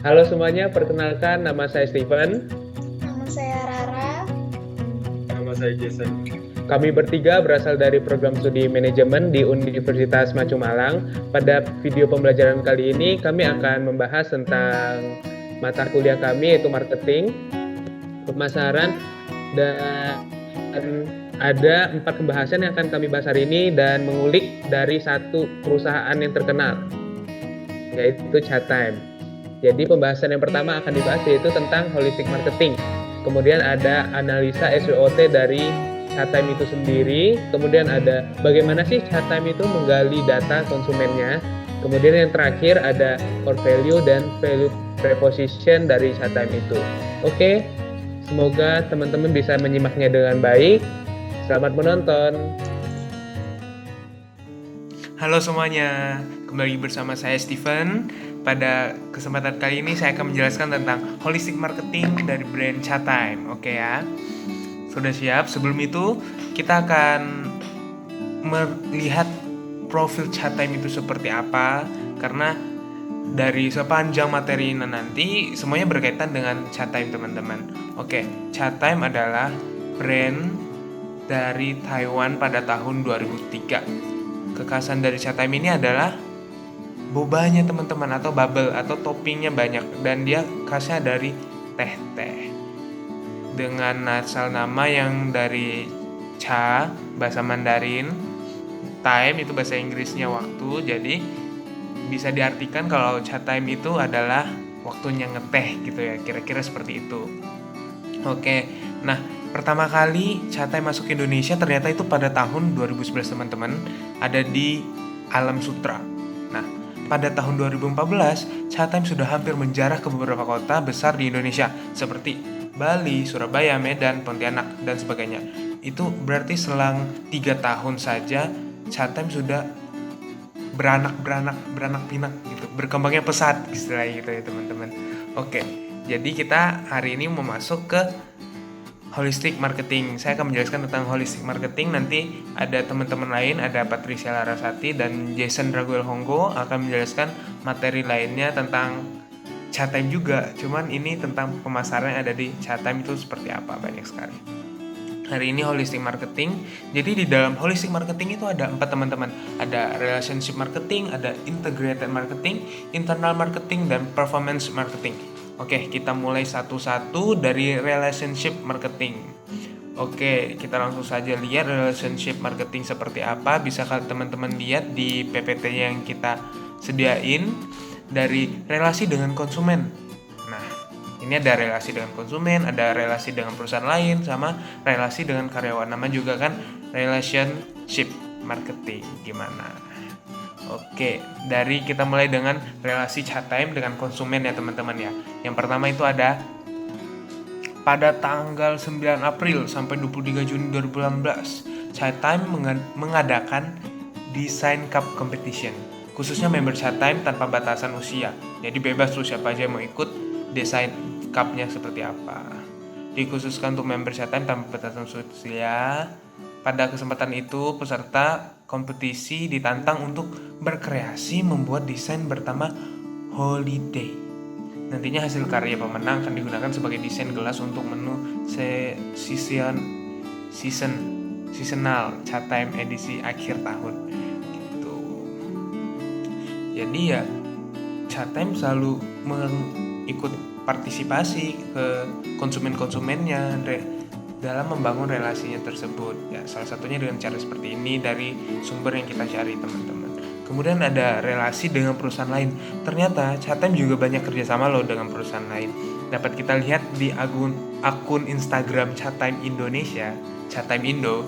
Halo semuanya, perkenalkan nama saya Steven. Nama saya Rara. Nama saya Jason. Kami bertiga berasal dari program studi manajemen di Universitas Macu Malang. Pada video pembelajaran kali ini, kami akan membahas tentang mata kuliah kami, yaitu marketing, pemasaran, dan ada 4 pembahasan yang akan kami bahas hari ini dan mengulik dari satu perusahaan yang terkenal, yaitu Chatime. Jadi pembahasan yang pertama akan dibahas yaitu tentang holistic marketing. Kemudian ada analisa SWOT dari Chatime itu sendiri. Kemudian ada bagaimana sih Chatime itu menggali data konsumennya. Kemudian yang terakhir ada core value dan value proposition dari Chatime itu. Oke, semoga teman-teman bisa menyimaknya dengan baik. Selamat menonton. Halo semuanya, kembali bersama saya Steven. Pada kesempatan kali ini saya akan menjelaskan tentang holistic marketing dari brand Chatime. Oke ya, sudah siap? Sebelum itu kita akan melihat profil Chatime itu seperti apa, karena dari sepanjang materi ini nanti semuanya berkaitan dengan Chatime teman-teman. Oke, Chatime adalah brand dari Taiwan pada tahun 2003. Kekhasan dari Chatime ini adalah bobanya teman-teman, atau bubble atau toppingnya banyak, dan dia khasnya dari teh dengan asal nama yang dari cha bahasa Mandarin, time itu bahasa Inggrisnya waktu, jadi bisa diartikan kalau Chatime itu adalah waktunya ngeteh gitu ya, kira-kira seperti itu. Oke, nah pertama kali Chatime masuk ke Indonesia ternyata itu pada tahun 2011 teman-teman, ada di Alam Sutra. Nah, pada tahun 2014, Chatime sudah hampir menjarah ke beberapa kota besar di Indonesia seperti Bali, Surabaya, Medan, Pontianak, dan sebagainya. Itu berarti selang 3 tahun saja Chatime sudah beranak pinak gitu, berkembangnya pesat istilahnya gitu ya teman-teman. Oke, jadi kita hari ini mau masuk ke holistic marketing. Saya akan menjelaskan tentang holistic marketing. Nanti ada teman-teman lain, ada Patricia Larasati dan Jason Raguel Honggo akan menjelaskan materi lainnya tentang Chatime juga. Cuman ini tentang pemasaran yang ada di Chatime itu seperti apa, banyak sekali. Hari ini holistic marketing. Jadi di dalam holistic marketing itu ada 4 teman-teman. Ada relationship marketing, ada integrated marketing, internal marketing, dan performance marketing. Oke, kita mulai satu-satu dari relationship marketing. Oke, kita langsung saja lihat relationship marketing seperti apa. Bisa teman-teman lihat di PPT yang kita sediain, dari relasi dengan konsumen. Nah, ini ada relasi dengan konsumen, ada relasi dengan perusahaan lain, sama relasi dengan karyawan. Nama juga kan relationship marketing. Gimana? Oke, dari kita mulai dengan relasi Chatime dengan konsumen ya teman-teman ya. Yang pertama itu ada pada tanggal 9 April sampai 23 Juni 2018, Chatime mengadakan Design Cup Competition. Khususnya member Chatime tanpa batasan usia. Jadi bebas tuh siapa aja yang mau ikut Design Cup-nya seperti apa. Dikhususkan untuk member Chatime tanpa batasan usia. Pada kesempatan itu, peserta kompetisi ditantang untuk berkreasi membuat desain bertema holiday. Nantinya hasil karya pemenang akan digunakan sebagai desain gelas untuk menu seasonal Chatime edisi akhir tahun. Gitu. Jadi ya, Chatime selalu ikut partisipasi ke konsumen-konsumennya dalam membangun relasinya tersebut. Ya, salah satunya dengan cara seperti ini dari sumber yang kita cari teman-teman. Kemudian ada relasi dengan perusahaan lain. Ternyata Chatime juga banyak kerjasama loh dengan perusahaan lain. Dapat kita lihat di akun Instagram Chatime Indonesia, Chatime Indo.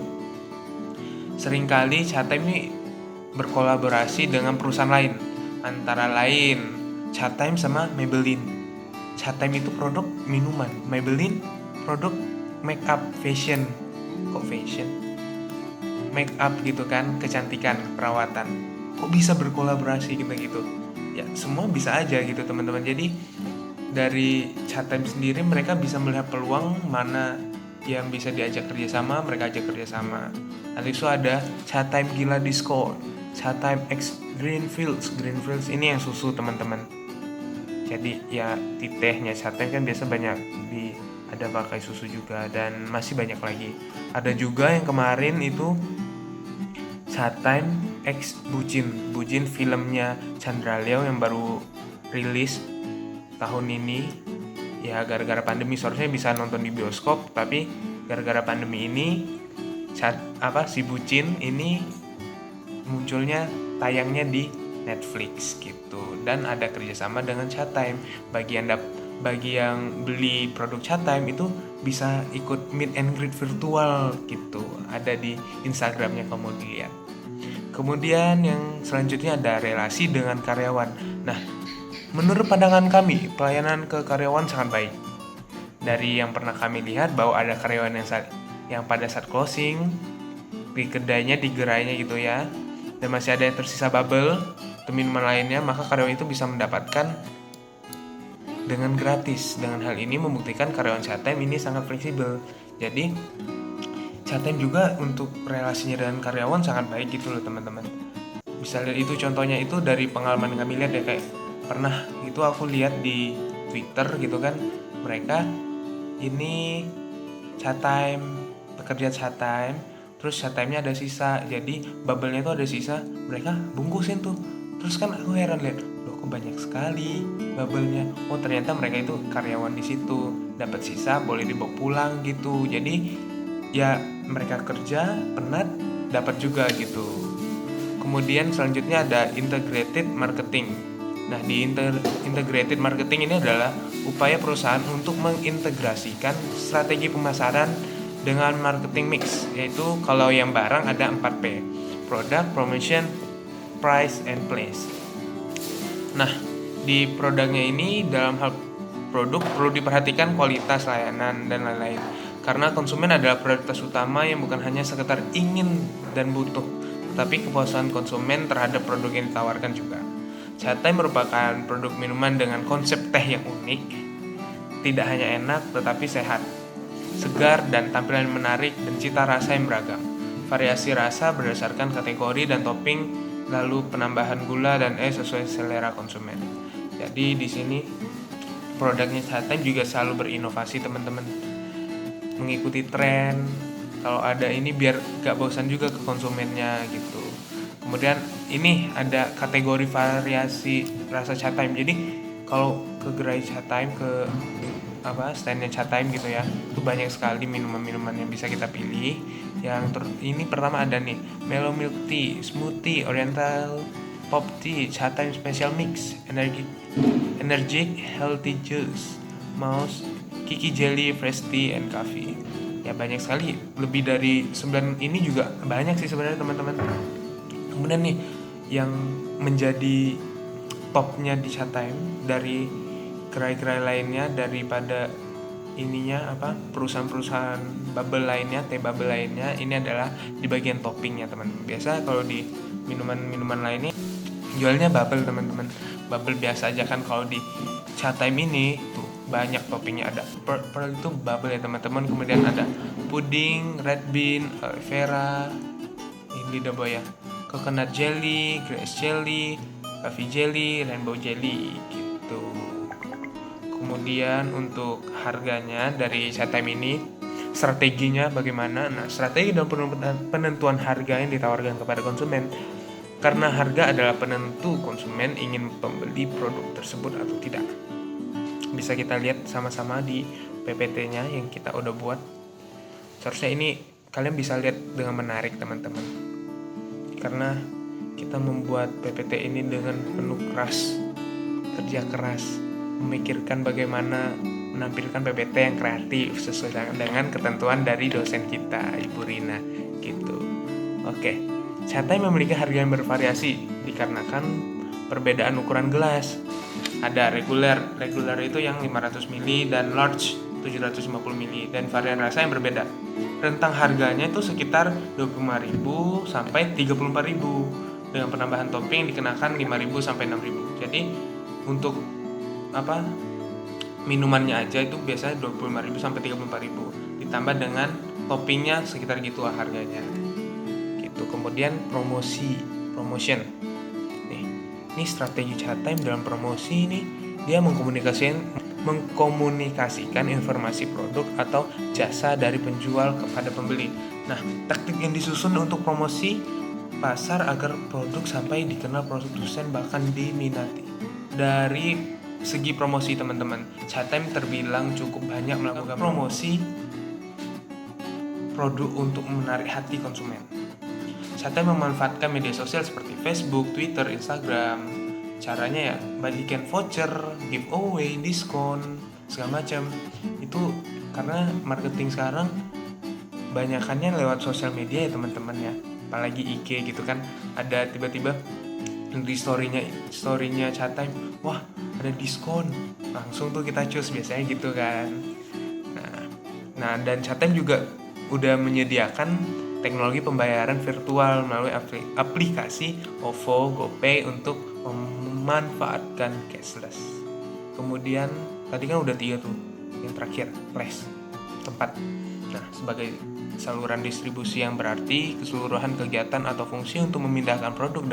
Seringkali Chatime ini berkolaborasi dengan perusahaan lain. Antara lain Chatime sama Maybelline. Chatime itu produk minuman, Maybelline produk make up fashion. Kok fashion? Make up gitu kan, kecantikan, perawatan. Kok bisa berkolaborasi gitu? Ya, semua bisa aja gitu teman-teman. Jadi dari Chatime sendiri mereka bisa melihat peluang mana yang bisa diajak kerjasama, mereka ajak kerjasama. Nanti itu ada Chatime Gila Disco, Chatime X Greenfields ini yang susu teman-teman. Jadi ya di tehnya Chatime kan biasa banyak ada pakai susu juga, dan masih banyak lagi. Ada juga yang kemarin itu Chatime X Bucin. Bucin filmnya Chandra Leo yang baru rilis tahun ini. Ya gara-gara pandemi seharusnya bisa nonton di bioskop, tapi gara-gara pandemi ini si Bucin ini munculnya tayangnya di Netflix gitu, dan ada kerjasama dengan Chatime. Bagi yang beli produk Chatime itu bisa ikut meet and greet virtual gitu, ada di Instagramnya kamu lihat. Kemudian yang selanjutnya ada relasi dengan karyawan. Nah, menurut pandangan kami, pelayanan ke karyawan sangat baik. Dari yang pernah kami lihat bahwa ada karyawan yang pada saat closing di kedainya, di gerainya gitu ya, dan masih ada yang tersisa bubble atau minuman lainnya, maka karyawan itu bisa mendapatkan dengan gratis. Dengan hal ini membuktikan karyawan Chatime ini sangat fleksibel. Jadi Chatime juga untuk relasinya dengan karyawan sangat baik gitu loh teman-teman. Bisa lihat itu contohnya itu dari pengalaman yang kami lihat ya, kayak pernah itu aku lihat di Twitter gitu kan, mereka ini Chatime, pekerja Chatime, terus Chatime-nya ada sisa, jadi bubble-nya itu ada sisa, mereka bungkusin tuh. Terus kan aku heran lihat, loh kok banyak sekali bubble-nya. Oh ternyata mereka itu karyawan di situ, dapat sisa boleh dibawa pulang gitu. Jadi ya mereka kerja penat dapat juga gitu. Kemudian selanjutnya ada integrated marketing. Nah, di integrated marketing ini adalah upaya perusahaan untuk mengintegrasikan strategi pemasaran dengan marketing mix, yaitu kalau yang barang ada 4P: product, promotion, price, and place. Nah, di produknya ini dalam hal produk perlu diperhatikan kualitas, layanan, dan lain-lain. Karena konsumen adalah prioritas utama yang bukan hanya sekedar ingin dan butuh, tetapi kepuasan konsumen terhadap produk yang ditawarkan juga. Chatime merupakan produk minuman dengan konsep teh yang unik, tidak hanya enak tetapi sehat, segar, dan tampilan menarik, dan cita rasa yang beragam. Variasi rasa berdasarkan kategori dan topping, lalu penambahan gula dan es sesuai selera konsumen. Jadi di sini produknya Chatime juga selalu berinovasi teman-teman, mengikuti tren. Kalau ada ini biar gak bosan juga ke konsumennya gitu. Kemudian ini ada kategori variasi rasa Chatime. Jadi kalau ke gerai Chatime, ke standnya Chatime gitu ya, itu banyak sekali minuman-minuman yang bisa kita pilih. Ini pertama ada nih Mellow Milk Tea, Smoothie, Oriental Pop Tea, Chatime Special Mix, Energic Healthy Juice, Mouse, Kiki Jelly, Fresh Tea, and Coffee. Ya banyak sekali, lebih dari 9 ini juga banyak sih sebenarnya teman-teman. Kemudian nih yang menjadi topnya di Chatime dari gerai-gerai lainnya, daripada perusahaan-perusahaan bubble lainnya, teh bubble lainnya, ini adalah di bagian toppingnya teman-teman. Biasa kalau di minuman-minuman lainnya jualnya bubble teman-teman, bubble biasa aja kan. Kalau di Chatime ini tuh banyak toppingnya, ada pearl itu bubble ya teman-teman. Kemudian ada puding, red bean, aloe vera, ini lidah buaya, coconut jelly, grass jelly, coffee jelly, rainbow jelly gitu. Kemudian untuk harganya dari Chatime ini, strateginya bagaimana? Nah, strategi dalam penentuan harga yang ditawarkan kepada konsumen, karena harga adalah penentu konsumen ingin membeli produk tersebut atau tidak. Bisa kita lihat sama-sama di PPT-nya yang kita udah buat. Seharusnya ini kalian bisa lihat dengan menarik teman-teman, karena kita membuat PPT ini dengan penuh kerja keras, memikirkan bagaimana menampilkan PPT yang kreatif sesuai dengan ketentuan dari dosen kita, Ibu Rina gitu. Oke, Chatime memiliki harga yang bervariasi dikarenakan perbedaan ukuran gelas. Ada reguler itu yang 500 ml dan large 750 ml, dan varian rasa yang berbeda. Rentang harganya itu sekitar 25.000 sampai 34.000 dengan penambahan topping dikenakan 5.000 sampai 6.000. Jadi untuk minumannya aja itu biasanya 25.000 sampai 34.000, ditambah dengan toppingnya sekitar gitu harganya gitu. Kemudian promotion nih, ini strategi Chatime dalam promosi nih dia mengkomunikasikan informasi produk atau jasa dari penjual kepada pembeli. Nah, taktik yang disusun untuk promosi pasar agar produk sampai dikenal produsen bahkan diminati. Dari segi promosi teman-teman, Chatime terbilang cukup banyak melakukan promosi produk untuk menarik hati konsumen. Chatime memanfaatkan media sosial seperti Facebook, Twitter, Instagram. Caranya ya bagikan voucher, giveaway, diskon, segala macam. Itu karena marketing sekarang banyakannya lewat sosial media ya teman-teman ya. Apalagi IG gitu kan, ada tiba-tiba di storynya Chatime, wah ada diskon, langsung tuh kita cus biasanya gitu kan. Nah dan Chatime juga udah menyediakan teknologi pembayaran virtual melalui aplikasi OVO, GoPay untuk memanfaatkan cashless. Kemudian tadi kan udah 3 tuh, yang terakhir place, tempat. Nah sebagai saluran distribusi yang berarti keseluruhan kegiatan atau fungsi untuk memindahkan produk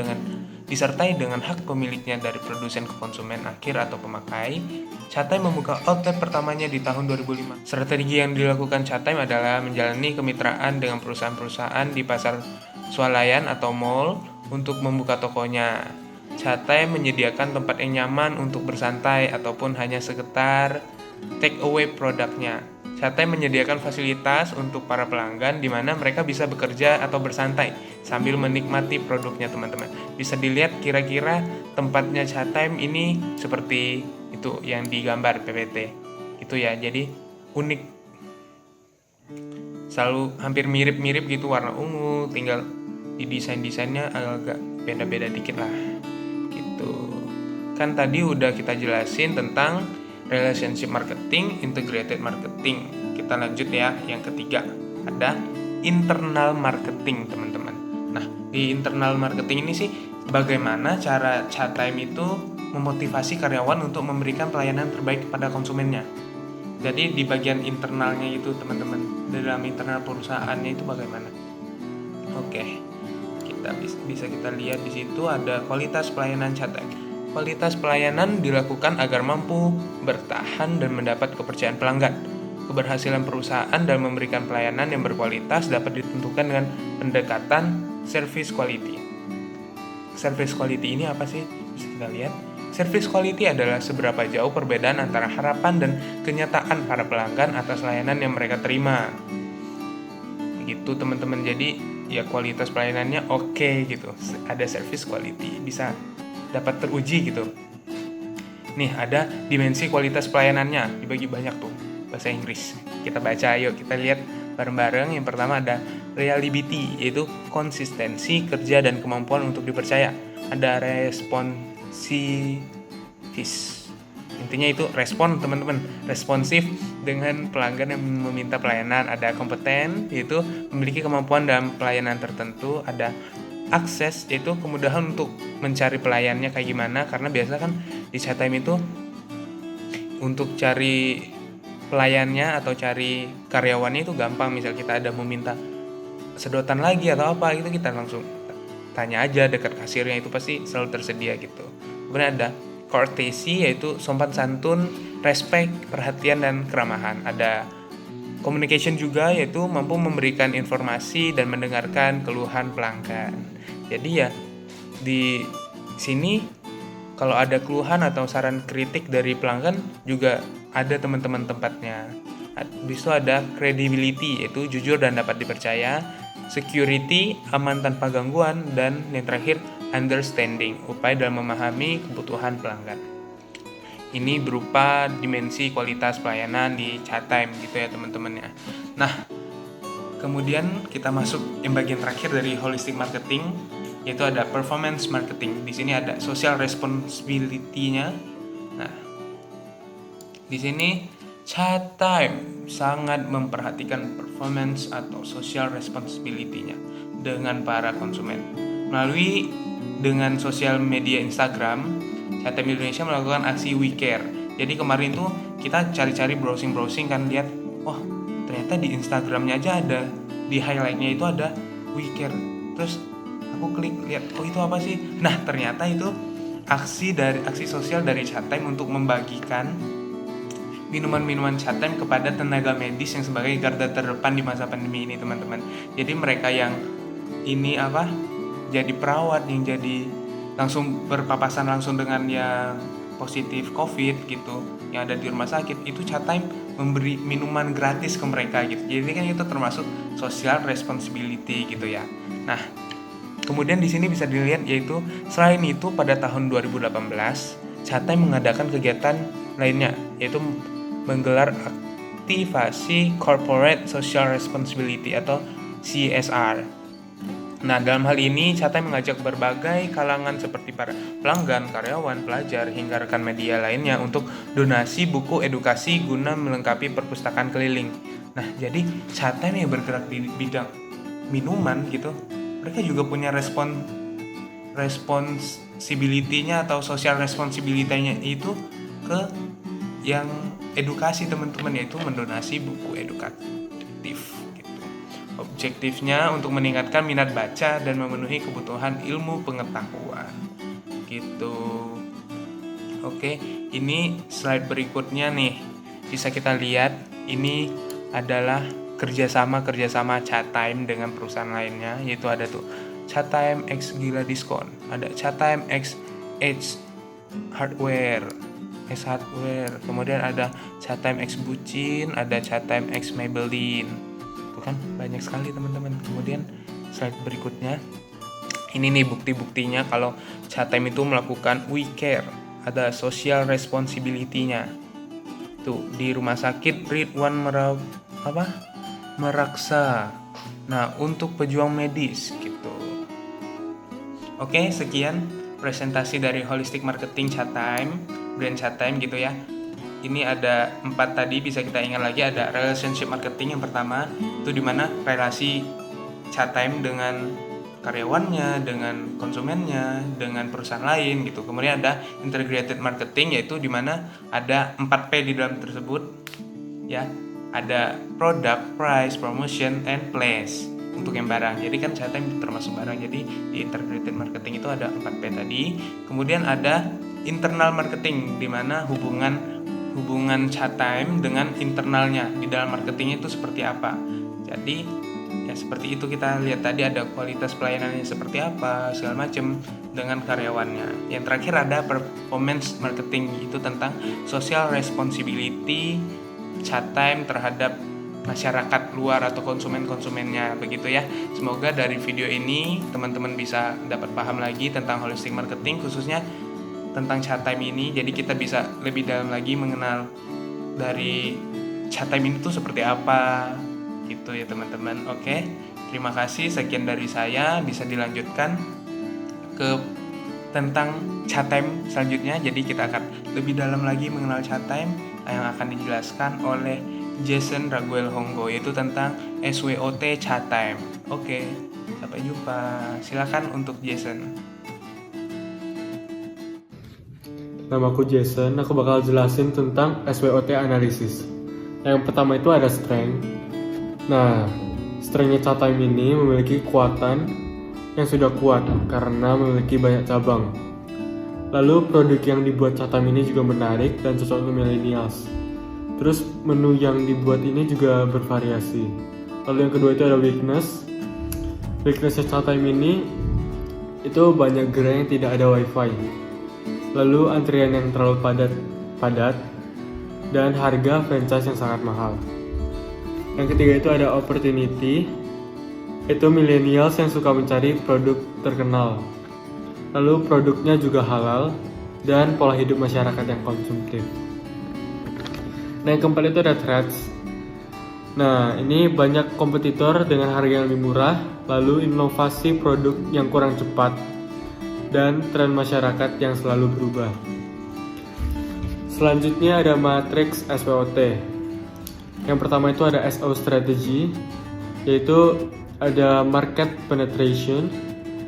disertai dengan hak pemiliknya dari produsen ke konsumen akhir atau pemakai. Chatime membuka outlet pertamanya di tahun 2005. Strategi yang dilakukan Chatime adalah menjalani kemitraan dengan perusahaan-perusahaan di pasar swalayan atau mall untuk membuka tokonya. Chatime menyediakan tempat yang nyaman untuk bersantai ataupun hanya sekedar take away produknya. Chatime menyediakan fasilitas untuk para pelanggan di mana mereka bisa bekerja atau bersantai sambil menikmati produknya teman-teman. Bisa dilihat kira-kira tempatnya Chatime ini seperti itu yang digambar PPT. Itu ya, jadi unik. Selalu hampir mirip-mirip gitu, warna ungu, tinggal di desain-desainnya agak beda-beda dikit lah. Gitu. Kan tadi udah kita jelasin tentang relationship marketing, integrated marketing. Kita lanjut ya, yang ketiga ada internal marketing teman-teman. Nah di internal marketing ini sih bagaimana cara Chatime itu memotivasi karyawan untuk memberikan pelayanan terbaik kepada konsumennya. Jadi di bagian internalnya itu teman-teman, dalam internal perusahaannya itu bagaimana? Oke, kita bisa kita lihat di situ ada kualitas pelayanan Chatime. Kualitas pelayanan dilakukan agar mampu bertahan dan mendapat kepercayaan pelanggan. Keberhasilan perusahaan dalam memberikan pelayanan yang berkualitas dapat ditentukan dengan pendekatan service quality. Service quality ini apa sih? Bisa kita lihat. Service quality adalah seberapa jauh perbedaan antara harapan dan kenyataan para pelanggan atas layanan yang mereka terima. Gitu teman-teman. Jadi ya kualitas pelayanannya oke gitu. Ada service quality, bisa dapat teruji gitu. Nih ada dimensi kualitas pelayanannya, dibagi banyak tuh bahasa Inggris. Kita baca, yuk kita lihat bareng-bareng. Yang pertama ada reliability, yaitu konsistensi kerja dan kemampuan untuk dipercaya. Ada responsiveness, intinya itu respon teman-teman, responsif dengan pelanggan yang meminta pelayanan. Ada kompeten, yaitu memiliki kemampuan dalam pelayanan tertentu. Ada akses, yaitu kemudahan untuk mencari pelayannya kayak gimana, karena biasa kan di Chatime itu untuk cari pelayannya atau cari karyawannya itu gampang. Misal kita ada meminta sedotan lagi atau apa gitu, kita langsung tanya aja dekat kasirnya, itu pasti selalu tersedia gitu. Kemudian ada courtesy, yaitu sopan santun, respect, perhatian dan keramahan. Ada communication juga, yaitu mampu memberikan informasi dan mendengarkan keluhan pelanggan. Jadi ya di sini kalau ada keluhan atau saran kritik dari pelanggan juga ada teman-teman tempatnya. Habis itu ada credibility, yaitu jujur dan dapat dipercaya. Security, aman tanpa gangguan. Dan yang terakhir understanding, upaya dalam memahami kebutuhan pelanggan. Ini berupa dimensi kualitas pelayanan di Chatime gitu ya teman-teman ya. Nah, kemudian kita masuk yang bagian terakhir dari holistic marketing, yaitu ada performance marketing. Di sini ada social responsibility-nya. Nah, di sini Chatime sangat memperhatikan performance atau social responsibility-nya dengan para konsumen. Melalui dengan sosial media Instagram, Chatime Indonesia melakukan aksi We Care. Jadi kemarin tuh kita cari-cari browsing kan, lihat, wah ternyata di Instagramnya aja ada, di highlightnya itu ada We Care. Terus aku klik lihat, oh itu apa sih? Nah ternyata itu aksi sosial dari Chatime untuk membagikan minuman-minuman Chatime kepada tenaga medis yang sebagai garda terdepan di masa pandemi ini, teman-teman. Jadi mereka yang ini jadi perawat, yang jadi langsung berpapasan langsung dengan yang positif COVID gitu, yang ada di rumah sakit, itu Chatime memberi minuman gratis ke mereka gitu. Jadi kan itu termasuk social responsibility gitu ya. Nah, kemudian di sini bisa dilihat yaitu selain itu pada tahun 2018 Chatime mengadakan kegiatan lainnya, yaitu menggelar aktivasi corporate social responsibility atau CSR. Nah, dalam hal ini Chatime mengajak berbagai kalangan seperti para pelanggan, karyawan, pelajar, hingga rekan media lainnya untuk donasi buku edukasi guna melengkapi perpustakaan keliling. Nah, jadi Chatime yang bergerak di bidang minuman gitu, mereka juga punya responsibility-nya atau social responsibility-nya itu ke yang edukasi, teman-teman, yaitu mendonasi buku edukatif. Objektifnya untuk meningkatkan minat baca dan memenuhi kebutuhan ilmu pengetahuan gitu. Oke, ini slide berikutnya nih, bisa kita lihat ini adalah kerjasama Chatime dengan perusahaan lainnya, yaitu ada tuh Chatime X Gila Diskon, ada Chatime X H Hardware, kemudian ada Chatime X Bucin, ada Chatime X Maybelline. Kan banyak sekali, teman-teman. Kemudian slide berikutnya ini nih bukti-buktinya kalau Chatime itu melakukan We Care, ada social responsibility-nya tuh di Rumah Sakit Ridwan Meraksa. Nah, untuk pejuang medis gitu. Oke, sekian presentasi dari Holistic Marketing Chatime, brand Chatime gitu ya. Ini ada 4 tadi, bisa kita ingat lagi. Ada relationship marketing yang pertama, itu dimana relasi Chatime dengan karyawannya, dengan konsumennya, dengan perusahaan lain gitu. Kemudian ada integrated marketing, yaitu dimana ada 4P di dalam tersebut ya. Ada product, price, promotion, and place untuk yang barang. Jadi kan Chatime termasuk barang, jadi di integrated marketing itu ada 4P tadi. Kemudian ada internal marketing, dimana hubungan Chatime dengan internalnya di dalam marketingnya itu seperti apa. Jadi ya seperti itu, kita lihat tadi ada kualitas pelayanannya seperti apa, segala macam dengan karyawannya. Yang terakhir ada performance marketing, itu tentang social responsibility Chatime terhadap masyarakat luar atau konsumennya begitu ya. Semoga dari video ini teman-teman bisa dapat paham lagi tentang holistic marketing, khususnya tentang Chatime ini. Jadi kita bisa lebih dalam lagi mengenal dari Chatime ini tuh seperti apa gitu ya, teman-teman. Oke, terima kasih, sekian dari saya. Bisa dilanjutkan ke tentang Chatime selanjutnya. Jadi kita akan lebih dalam lagi mengenal Chatime yang akan dijelaskan oleh Jason Raguel Honggo, yaitu tentang SWOT Chatime. Oke, sampai jumpa. Silakan untuk Jason. Nama aku Jason, aku bakal jelasin tentang SWOT analisis. Yang pertama itu ada strength. Nah, strengthnya Chatime ini memiliki kekuatan yang sudah kuat karena memiliki banyak cabang. Lalu produk yang dibuat Chatime ini juga menarik dan cocok untuk millennials. Terus menu yang dibuat ini juga bervariasi. Lalu yang kedua itu ada weakness. Weaknessnya Chatime ini itu banyak gerai yang tidak ada wifi. Lalu antrian yang terlalu padat, dan harga franchise yang sangat mahal. Yang ketiga itu ada opportunity, itu millennials yang suka mencari produk terkenal. Lalu produknya juga halal, dan pola hidup masyarakat yang konsumtif. Nah, yang keempat itu ada threats. Nah, ini banyak kompetitor dengan harga yang lebih murah, lalu inovasi produk yang kurang cepat, dan tren masyarakat yang selalu berubah. Selanjutnya ada matriks SWOT. Yang pertama itu ada SO strategy, yaitu ada market penetration,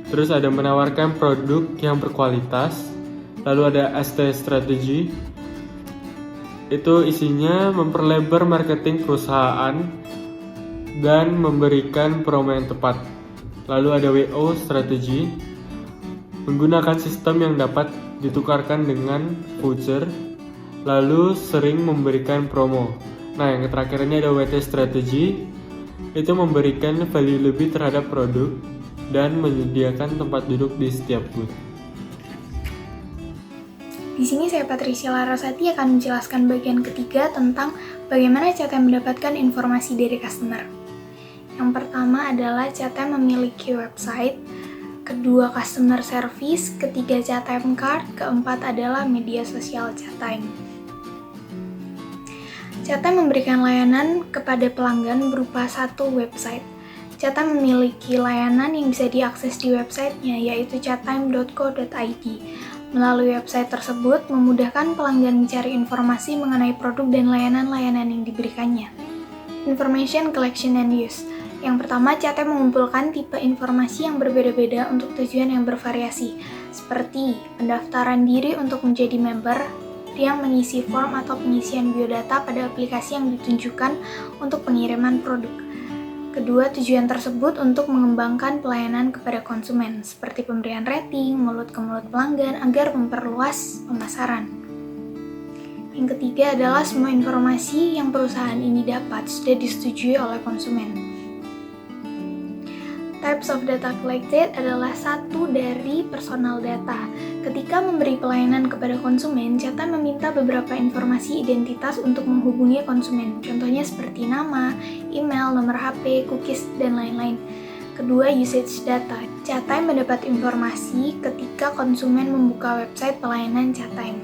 terus ada menawarkan produk yang berkualitas, lalu ada ST strategy, itu isinya memperlebar marketing perusahaan dan memberikan promo yang tepat. Lalu ada WO strategy, menggunakan sistem yang dapat ditukarkan dengan voucher, lalu sering memberikan promo. Nah, yang terakhir ini ada WT Strategy, itu memberikan value lebih terhadap produk dan menyediakan tempat duduk di setiap booth. Di sini saya Patricia Larasati akan menjelaskan bagian ketiga tentang bagaimana Chatime mendapatkan informasi dari customer. Yang pertama adalah Chatime memiliki website, kedua customer service, ketiga Chatime card, keempat adalah media sosial Chatime. Chatime memberikan layanan kepada pelanggan berupa satu website. Chatime memiliki layanan yang bisa diakses di websitenya, yaitu chatime.co.id. Melalui website tersebut, memudahkan pelanggan mencari informasi mengenai produk dan layanan-layanan yang diberikannya. Information Collection and Use. Yang pertama, Chatime mengumpulkan tipe informasi yang berbeda-beda untuk tujuan yang bervariasi, seperti pendaftaran diri untuk menjadi member, yang mengisi form atau pengisian biodata pada aplikasi yang ditunjukkan untuk pengiriman produk. Kedua, tujuan tersebut untuk mengembangkan pelayanan kepada konsumen, seperti pemberian rating, mulut ke mulut pelanggan, agar memperluas pemasaran. Yang ketiga adalah semua informasi yang perusahaan ini dapat sudah disetujui oleh konsumen. Types of data collected adalah satu dari personal data. Ketika memberi pelayanan kepada konsumen, Chatime meminta beberapa informasi identitas untuk menghubungi konsumen. Contohnya seperti nama, email, nomor HP, cookies, dan lain-lain. Kedua, usage data. Chatime mendapat informasi ketika konsumen membuka website pelayanan Chatime.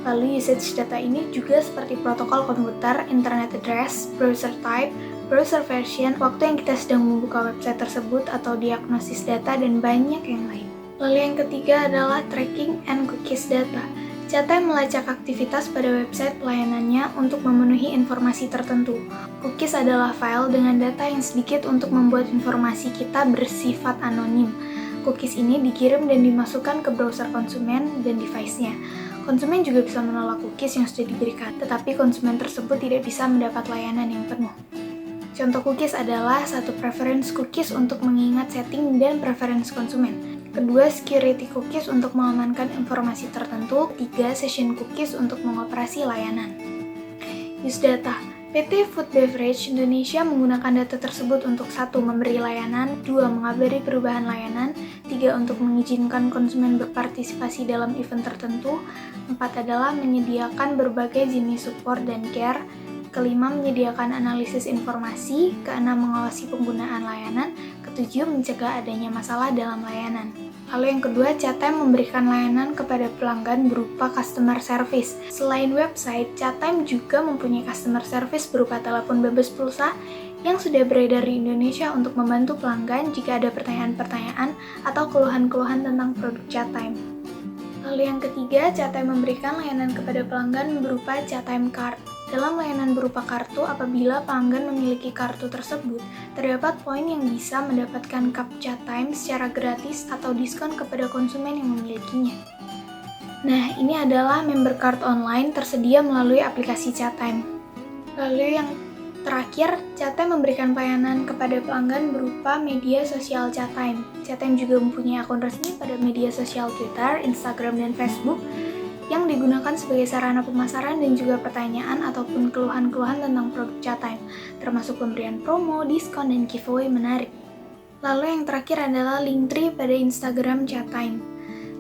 Lalu usage data ini juga seperti protokol komputer, internet address, browser type, browser version, waktu yang kita sedang membuka website tersebut atau diagnosis data, dan banyak yang lain. Lalu yang ketiga adalah tracking and cookies data. Chatime melacak aktivitas pada website pelayanannya untuk memenuhi informasi tertentu. Cookies adalah file dengan data yang sedikit untuk membuat informasi kita bersifat anonim. Cookies ini dikirim dan dimasukkan ke browser konsumen dan device-nya. Konsumen juga bisa menolak cookies yang sudah diberikan, tetapi konsumen tersebut tidak bisa mendapat layanan yang penuh. Contoh cookies adalah satu preference cookies untuk mengingat setting dan preference konsumen. Kedua, security cookies untuk mengamankan informasi tertentu. Tiga, session cookies untuk mengoperasi layanan. Use data. PT Food Beverage Indonesia menggunakan data tersebut untuk 1. Memberi layanan, 2. Mengabari perubahan layanan, 3. Untuk mengizinkan konsumen berpartisipasi dalam event tertentu, 4. adalah menyediakan berbagai jenis support dan care, kelima, menyediakan analisis informasi, keenam, mengawasi penggunaan layanan, ketujuh, mencegah adanya masalah dalam layanan. Lalu yang kedua, Chatime memberikan layanan kepada pelanggan berupa customer service. Selain website, Chatime juga mempunyai customer service berupa telepon bebas pulsa yang sudah beredar di Indonesia untuk membantu pelanggan jika ada pertanyaan-pertanyaan atau keluhan-keluhan tentang produk Chatime. Lalu yang ketiga, Chatime memberikan layanan kepada pelanggan berupa Chatime Card. Dalam layanan berupa kartu, apabila pelanggan memiliki kartu tersebut, terdapat poin yang bisa mendapatkan cup Chatime secara gratis atau diskon kepada konsumen yang memilikinya. Nah, ini adalah member card online tersedia melalui aplikasi Chatime. Lalu yang terakhir, Chatime memberikan pelayanan kepada pelanggan berupa media sosial Chatime. Chatime juga mempunyai akun resmi pada media sosial Twitter, Instagram, dan Facebook yang digunakan sebagai sarana pemasaran dan juga pertanyaan ataupun keluhan-keluhan tentang produk Chatime, termasuk pemberian promo, diskon, dan giveaway menarik. Lalu yang terakhir adalah Linktree pada Instagram Chatime.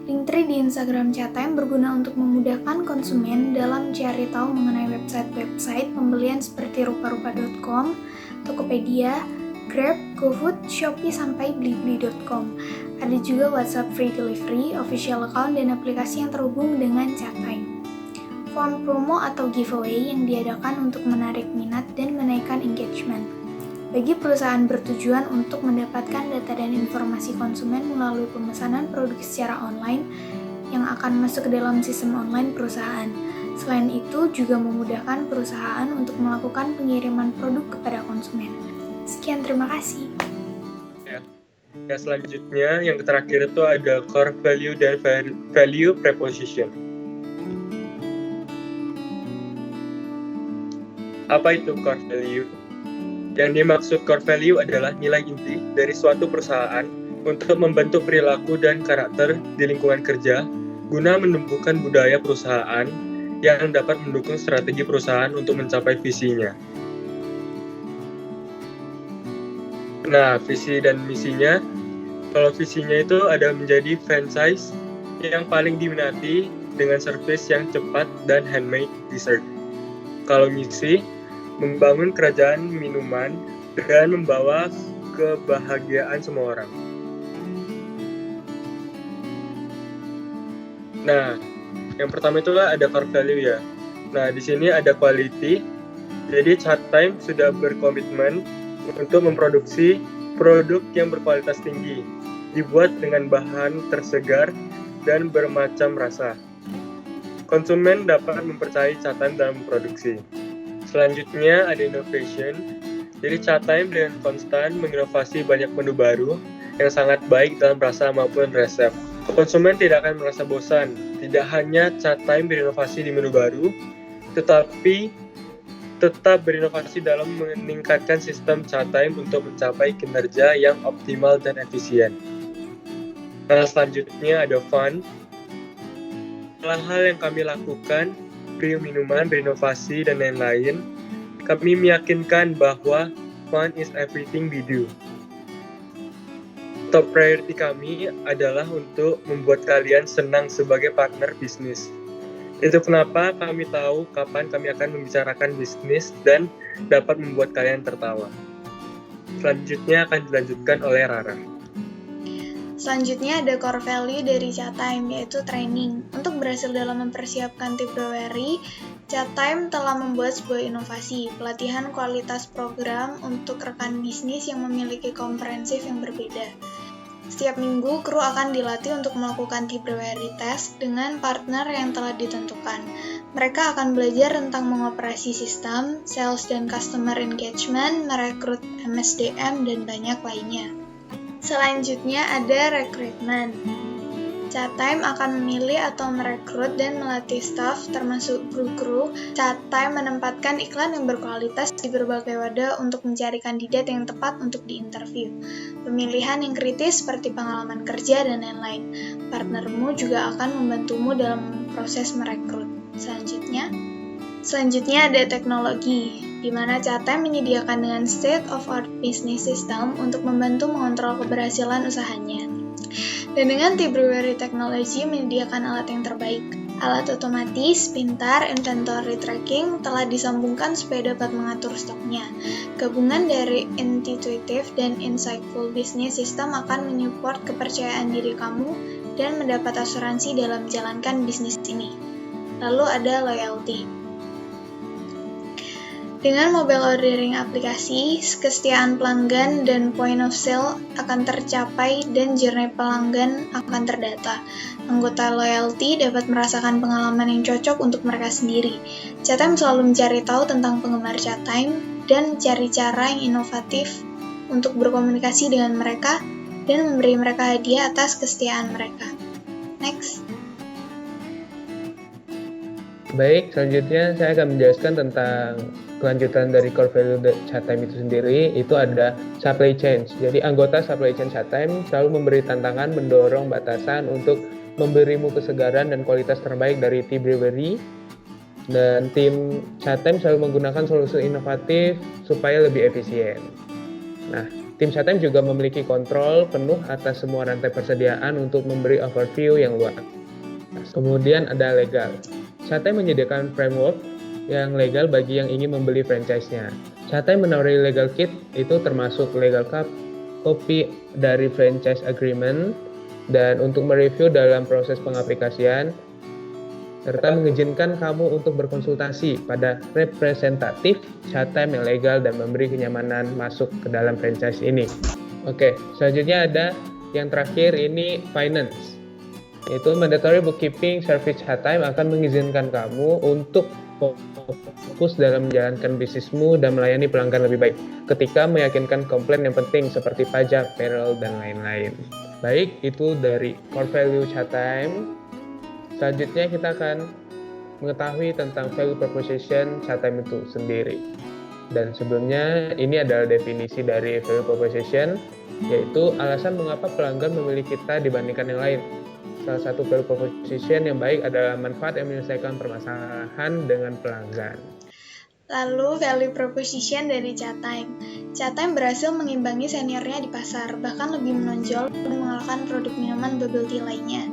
Linktree di Instagram Chatime berguna untuk memudahkan konsumen dalam mencari tahu mengenai website-website pembelian seperti ruparupa.com, Tokopedia, Grab, GoFood, Shopee, sampai blibli.com. Ada juga WhatsApp Free Delivery, official account, dan aplikasi yang terhubung dengan Chatime. Form promo atau giveaway yang diadakan untuk menarik minat dan menaikkan engagement. Bagi perusahaan bertujuan untuk mendapatkan data dan informasi konsumen melalui pemesanan produk secara online yang akan masuk ke dalam sistem online perusahaan. Selain itu, juga memudahkan perusahaan untuk melakukan pengiriman produk kepada konsumen. Sekian, terima kasih. Ya, selanjutnya yang terakhir itu ada core value dan value proposition. Apa itu core value? Yang dimaksud core value adalah nilai inti dari suatu perusahaan untuk membentuk perilaku dan karakter di lingkungan kerja guna menumbuhkan budaya perusahaan yang dapat mendukung strategi perusahaan untuk mencapai visinya. Nah, visi dan misinya, kalau visinya itu ada menjadi franchise yang paling diminati dengan service yang cepat dan handmade dessert. Kalau misi, membangun kerajaan minuman dan membawa kebahagiaan semua orang. Nah, yang pertama itu ada core value ya. Nah, di sini ada quality. Jadi Chatime sudah berkomitmen untuk memproduksi produk yang berkualitas tinggi, dibuat dengan bahan tersegar dan bermacam rasa. Konsumen dapat mempercayai Chatime dalam produksi. Selanjutnya ada innovation. Jadi Chatime dengan konstan menginovasi banyak menu baru yang sangat baik dalam rasa maupun resep. Konsumen tidak akan merasa bosan. Tidak hanya Chatime berinovasi di menu baru, tetapi tetap berinovasi dalam meningkatkan sistem Chatime untuk mencapai kinerja yang optimal dan efisien. Nah, selanjutnya ada fun. Hal-hal yang kami lakukan, beri minuman, berinovasi, dan lain-lain, kami meyakinkan bahwa fun is everything we do. Top priority kami adalah untuk membuat kalian senang sebagai partner bisnis. Itu kenapa kami tahu kapan kami akan membicarakan bisnis dan dapat membuat kalian tertawa. Selanjutnya akan dilanjutkan oleh Rara. Selanjutnya ada core value dari Chatime, yaitu training. Untuk berhasil dalam mempersiapkan Tea Brewery, Chatime telah membuat sebuah inovasi, pelatihan kualitas program untuk rekan bisnis yang memiliki komprehensif yang berbeda. Setiap minggu, kru akan dilatih untuk melakukan Tea Brewery test dengan partner yang telah ditentukan. Mereka akan belajar tentang mengoperasi sistem, sales dan customer engagement, merekrut MSDM, dan banyak lainnya. Selanjutnya ada rekrutmen. Chatime akan memilih atau merekrut dan melatih staff termasuk kru-kru. Chatime menempatkan iklan yang berkualitas di berbagai wadah untuk mencari kandidat yang tepat untuk diinterview. Pemilihan yang kritis seperti pengalaman kerja dan lain-lain. Partnermu juga akan membantumu dalam proses merekrut. Selanjutnya ada teknologi, di mana Chatime menyediakan dengan state-of-art business system untuk membantu mengontrol keberhasilan usahanya. Dan dengan Tea Brewery Technology menyediakan alat yang terbaik. Alat otomatis, pintar, inventory tracking telah disambungkan supaya dapat mengatur stoknya. Gabungan dari intuitive dan insightful business system akan menyupport kepercayaan diri kamu dan mendapat asuransi dalam menjalankan bisnis ini. Lalu ada loyalty. Dengan mobile ordering aplikasi, kesetiaan pelanggan dan point of sale akan tercapai dan journey pelanggan akan terdata. Anggota loyalty dapat merasakan pengalaman yang cocok untuk mereka sendiri. Chatime selalu mencari tahu tentang penggemar Chatime dan mencari cara yang inovatif untuk berkomunikasi dengan mereka dan memberi mereka hadiah atas kesetiaan mereka. Next. Baik, selanjutnya saya akan menjelaskan tentang kelanjutan dari core value Chatime itu sendiri. Itu ada supply chain. Jadi anggota supply chain Chatime selalu memberi tantangan, mendorong batasan untuk memberimu kesegaran dan kualitas terbaik dari Tea Brewery. Dan tim Chatime selalu menggunakan solusi inovatif supaya lebih efisien. Nah, tim Chatime juga memiliki kontrol penuh atas semua rantai persediaan untuk memberi overview yang luas. Kemudian ada legal. Chatime menyediakan framework yang legal bagi yang ingin membeli franchise-nya. Chatime menawari legal kit, itu termasuk legal copy dari franchise agreement, dan untuk mereview dalam proses pengaplikasian, serta mengizinkan kamu untuk berkonsultasi pada representatif Chatime yang legal dan memberi kenyamanan masuk ke dalam franchise ini. Oke, selanjutnya ada yang terakhir, ini finance. Itu mandatory bookkeeping service Chatime akan mengizinkan kamu untuk fokus dalam menjalankan bisnismu dan melayani pelanggan lebih baik ketika meyakinkan komplain yang penting seperti pajak, payroll, dan lain-lain. Baik, itu dari core value Chatime. Selanjutnya kita akan mengetahui tentang value proposition Chatime itu sendiri. Dan sebelumnya ini adalah definisi dari value proposition, yaitu alasan mengapa pelanggan memilih kita dibandingkan yang lain. Salah satu value proposition yang baik adalah manfaat yang menyelesaikan permasalahan dengan pelanggan. Lalu value proposition dari Chatime. Chatime berhasil mengimbangi seniornya di pasar, bahkan lebih menonjol dan mengalahkan produk minuman bubble tea lainnya.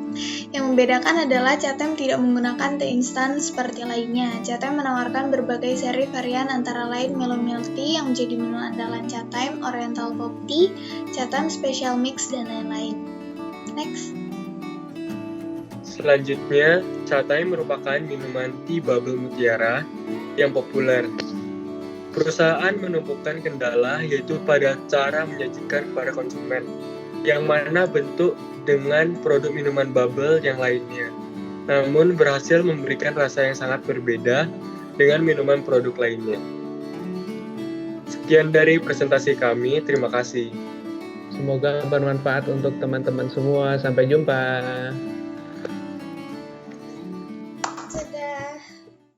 Yang membedakan adalah Chatime tidak menggunakan teh instan seperti lainnya. Chatime menawarkan berbagai seri varian antara lain Mellow Milk Tea yang menjadi menu andalan Chatime, Oriental Pop Tea, Chatime Special Mix, dan lain-lain. Next. Selanjutnya, Chatime merupakan minuman tea bubble mutiara yang populer. Perusahaan menemukan kendala yaitu pada cara menyajikan kepada konsumen, yang mana bentuk dengan produk minuman bubble yang lainnya. Namun berhasil memberikan rasa yang sangat berbeda dengan minuman produk lainnya. Sekian dari presentasi kami, terima kasih. Semoga bermanfaat untuk teman-teman semua. Sampai jumpa.